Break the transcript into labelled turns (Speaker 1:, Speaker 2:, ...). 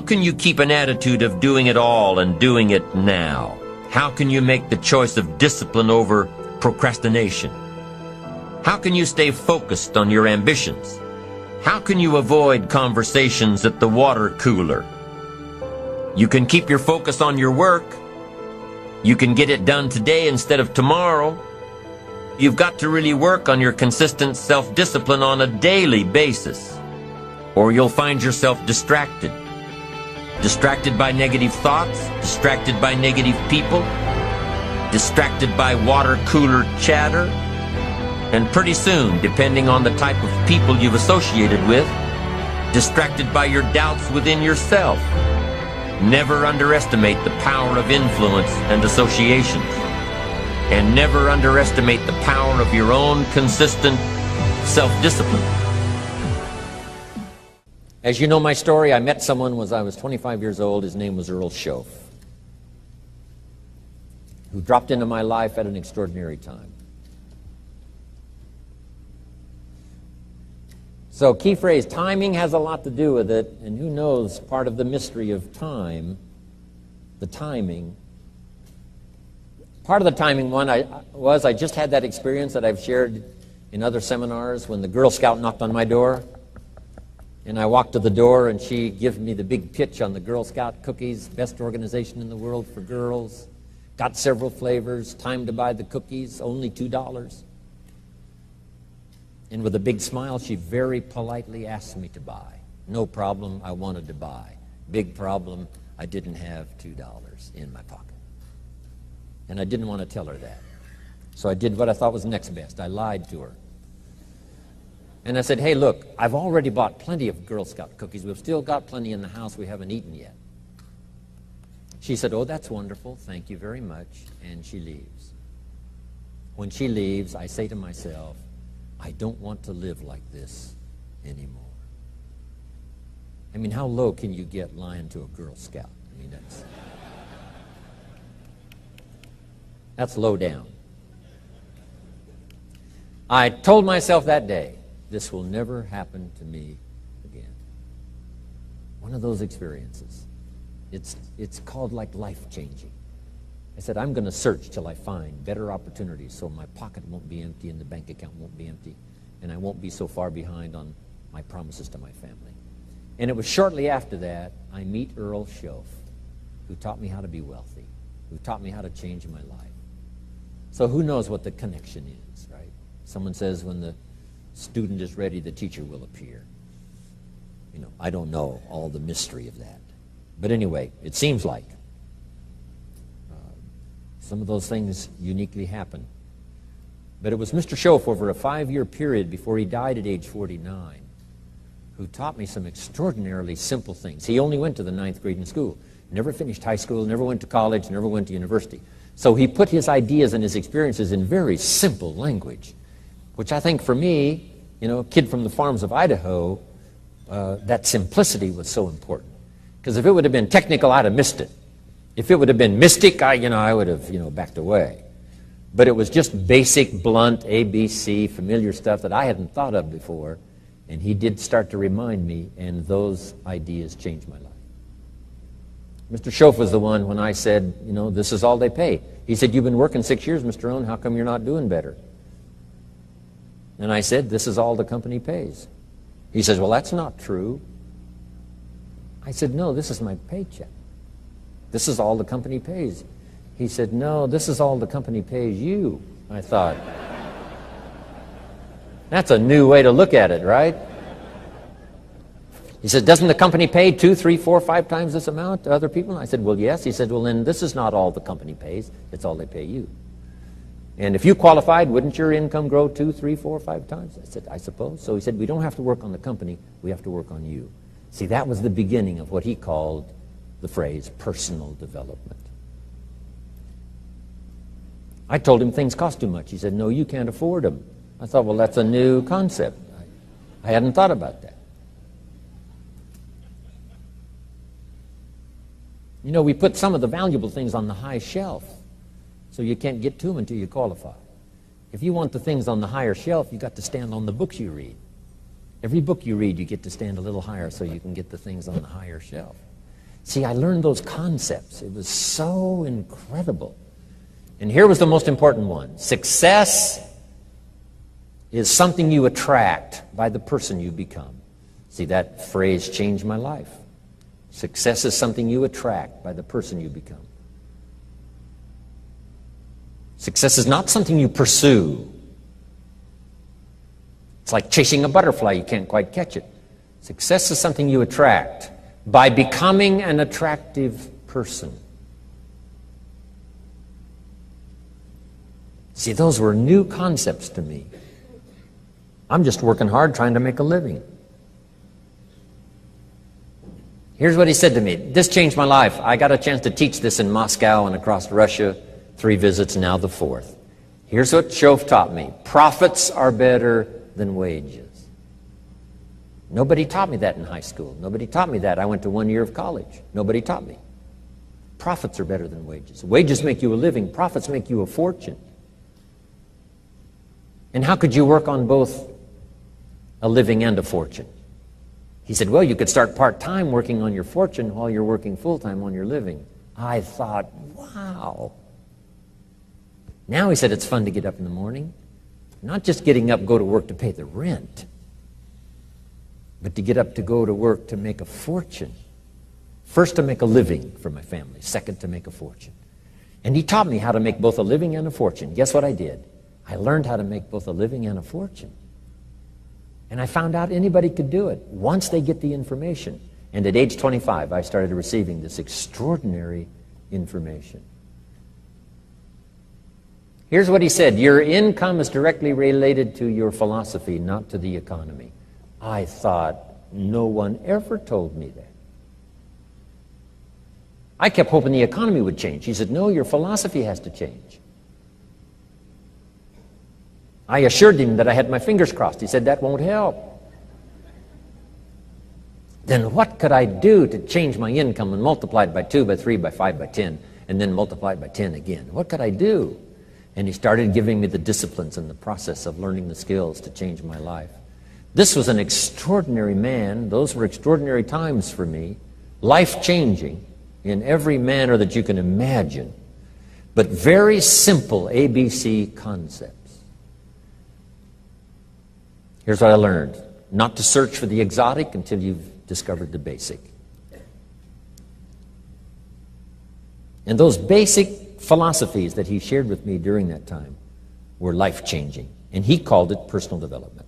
Speaker 1: can you keep an attitude of doing it all and doing it now? How can you make the choice of discipline over procrastination? How can you stay focused on your ambitions? How can you avoid conversations at the water cooler? You can keep your focus on your work. You can get it done today instead of tomorrow. You've got to really work on your consistent self-discipline on a daily basis, or you'll find yourself distracted. Distracted by negative thoughts, distracted by negative people, distracted by water cooler chatter, and pretty soon, depending on the type of people you've associated with, distracted by your doubts within yourself. Never underestimate the power of influence and associations. And never underestimate the power of your own consistent self-discipline. As you know my story, I met someone when I was 25 years old. His name was Earl Schoaf, who dropped into my life at an extraordinary time. So, key phrase, timing has a lot to do with it, and who knows, part of the mystery of time, the timing. Part of the timing one I just had that experience that I've shared in other seminars when the Girl Scout knocked on my door. And I walked to the door, and she gives me the big pitch on the Girl Scout cookies, best organization in the world for girls. Got several flavors, time to buy the cookies, only $2. And with a big smile, she very politely asked me to buy. No problem, I wanted to buy. Big problem, I didn't have $2 in my pocket. And I didn't want to tell her that. So I did what I thought was next best. I lied to her. And I said, hey, look, I've already bought plenty of Girl Scout cookies. We've still got plenty in the house we haven't eaten yet. She said, oh, that's wonderful. Thank you very much. And she leaves. When she leaves, I say to myself, I don't want to live like this anymore. I mean, how low can you get lying to a Girl Scout? I mean, that's low down. I told myself that day, this will never happen to me again. One of those experiences. It's called like life-changing. I said, I'm going to search till I find better opportunities so my pocket won't be empty and the bank account won't be empty, and I won't be so far behind on my promises to my family. And it was shortly after that I meet Earl Schoaf, who taught me how to be wealthy, who taught me how to change my life. So who knows what the connection is, right? Someone says when the student is ready, the teacher will appear. You know, I don't know all the mystery of that. But anyway, it seems like some of those things uniquely happen. But it was Mr. Schoaf over a 5-year period before he died at age 49 who taught me some extraordinarily simple things. He only went to the 9th grade in school, never finished high school, never went to college, never went to university. So he put his ideas and his experiences in very simple language, which I think for me, you know, a kid from the farms of Idaho, that simplicity was so important. Because if it would have been technical, I'd have missed it. If it would have been mystic, I would have, backed away. But it was just basic, blunt, ABC, familiar stuff that I hadn't thought of before. And he did start to remind me, and those ideas changed my life. Mr. Schoaf was the one when I said, this is all they pay. He said, you've been working 6 years, Mr. Rohn, how come you're not doing better? And I said, this is all the company pays. He says, well, that's not true. I said, no, this is my paycheck. This is all the company pays. He said, no, this is all the company pays you. I thought, that's a new way to look at it, right? He said, doesn't the company pay 2, 3, 4, 5 times this amount to other people? And I said, well, yes. He said, well, then this is not all the company pays. It's all they pay you. And if you qualified, wouldn't your income grow 2, 3, 4, 5 times? I said, I suppose. So he said, we don't have to work on the company. We have to work on you. See, that was the beginning of what he called the phrase personal development. I told him things cost too much. He said, no, you can't afford them. I thought, well, that's a new concept. I hadn't thought about that. We put some of the valuable things on the high shelf, so you can't get to them until you qualify. If you want the things on the higher shelf, you've got to stand on the books you read. Every book you read, you get to stand a little higher so you can get the things on the higher shelf. See, I learned those concepts. It was so incredible. And here was the most important one. Success is something you attract by the person you become. See, that phrase changed my life. Success is something you attract by the person you become. Success is not something you pursue. It's like chasing a butterfly. You can't quite catch it. Success is something you attract by becoming an attractive person. See, those were new concepts to me. I'm just working hard trying to make a living. Here's what he said to me. This changed my life. I got a chance to teach this in Moscow and across Russia. 3 visits, now the 4th. Here's what Shove taught me. Profits are better than wages. Nobody taught me that in high school. Nobody taught me that. I went to 1 year of college. Nobody taught me. Profits are better than wages. Wages make you a living. Profits make you a fortune. And how could you work on both a living and a fortune? He said, well, you could start part-time working on your fortune while you're working full-time on your living. I thought, wow. Now, he said, it's fun to get up in the morning. Not just getting up, go to work to pay the rent, but to get up to go to work to make a fortune. First, to make a living for my family. Second, to make a fortune. And he taught me how to make both a living and a fortune. Guess what I did? I learned how to make both a living and a fortune. And I found out anybody could do it once they get the information. And at age 25, I started receiving this extraordinary information. Here's what he said. Your income is directly related to your philosophy, not to the economy. I thought, no one ever told me that. I kept hoping the economy would change. He said, no, your philosophy has to change. I assured him that I had my fingers crossed. He said, that won't help. Then what could I do to change my income and multiply it by 2, by 3, by 5, by 10, and then multiply it by 10 again? What could I do? And he started giving me the disciplines and the process of learning the skills to change my life. This was an extraordinary man. Those were extraordinary times for me. Life-changing in every manner that you can imagine. But very simple ABC concepts. Here's what I learned. Not to search for the exotic until you've discovered the basic. And those basic philosophies that he shared with me during that time were life-changing. And he called it personal development.